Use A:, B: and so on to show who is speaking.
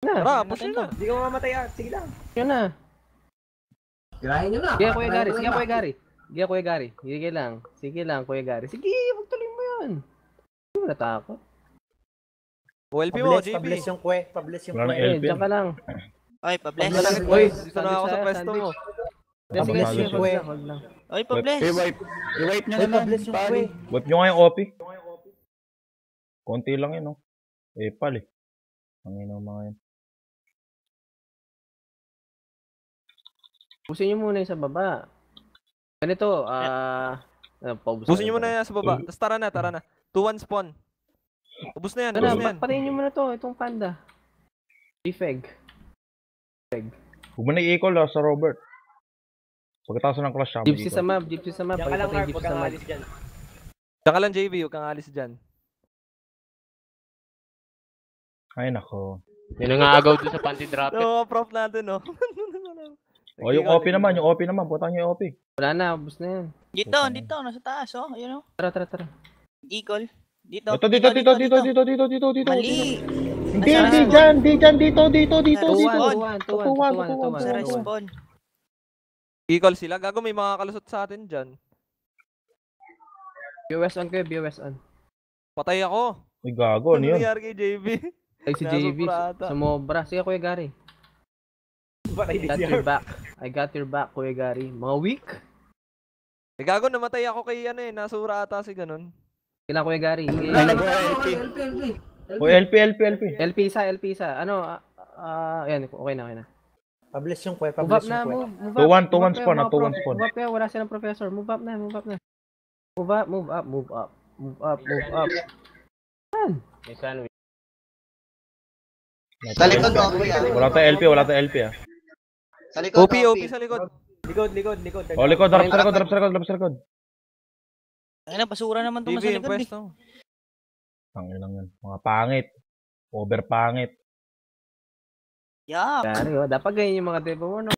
A: Tara, push na.
B: Hindi ka mamamatay ah. Sige lang.
C: Yun na.
D: Kirahin nyo na.
C: Sige, Kuya Gary. Sige, Kuya Gary. Sige, Kuya Gary. Sige lang. Sige lang, Kuya Gary. Sige, magtuloy mo yan. Hindi mo natakot.
A: OLP mo, JP.
E: Pabless yung kwe. Pabless yung
F: Wala
E: kwe.
F: nang
C: Eh,
F: LP.
C: diyan ka lang.
G: Oy, pabless.
C: Uy,
A: Dito na ako sa pwesto mo.
C: Sige, sige,
F: Pabless
C: sige,
F: yung
C: hold lang, hold lang.
G: Oy, pabless.
H: I-wipe nyo
E: Oy,
H: naman.
E: pabless yung kwe.
H: Pali.
F: Wipe nyo nga yung OP. Konti lang yun, no? Pal eh. Ang ina mga yun.
C: Pusin nyo muna yung sa baba. Ganito,
A: Busin nyo muna yan sa baba. Tapos tara na. 2-1 spawn. Ubus na yan, ubus na yan.
C: Patayin nyo muna to, itong panda. Defeg.
F: Huwag mo na i-equal sa Robert. Pagkatapos ng clash siya,
C: Gypsy sa map, gypsy sa map.
B: Diyan ka lang,
C: Pakita
B: Mark.
C: yung
B: Huwag
C: gypsy sa
B: kang
C: map.
B: alis dyan.
A: Diyan ka lang, JV. Huwag kang alis dyan.
F: Ay nako.
I: Yun ang agaw dun sa panty drop.
A: So, prop natin, no?
F: O yung OP naman, putang nyo yung OP.
C: Wala na, ubus na yan.
G: Dito, nasa taas, oh. Ayun, oh.
C: Tara.
G: Eagle. Dito.
F: Dito.
G: Mali.
F: Hindi dyan, dito.
C: 2-1.
G: Sa respawn.
A: Eagle sila. Gago, may mga kalusot sa atin dyan.
C: BOS on kayo, BOS on.
A: Patay ako.
F: Ay gago, ano
A: Ano
F: yun?
A: nangyari kay JV?
C: Ay, si JV,
A: Nasubra ata.
C: sumobra. Sige, Kuya Gary.
B: Patay din siya.
C: I got your back, Kuya Gary. Mga weak.
A: Eh, gago, namatay ako kay nasura ata si ganun.
C: Kailan, Kuya Gary?
F: O LP.
C: LP isa. Ano, yan, okay na.
E: Pabless yung kwe.
C: Move up
E: Pabless
C: na,
E: yung kwe.
C: move
F: 2-1
C: up.
F: spawn, 2-1 spawn.
C: Move up kaya, wala silang professor. Move up na. Move up.
I: May sandwich.
D: Sa likod mo, kuya.
F: Wala tayong LP ah.
D: Sa likod,
A: OP sa likod.
B: Likod.
F: O likod, drop sa likod.
G: Ay na, basura naman itong
A: JV, yung
G: nasa likod, eh.
A: pwesto.
F: Tangin lang yan. Mga pangit. Over pangit.
G: Yak.
C: Gary, dapat ganyan yung mga debo mo, no?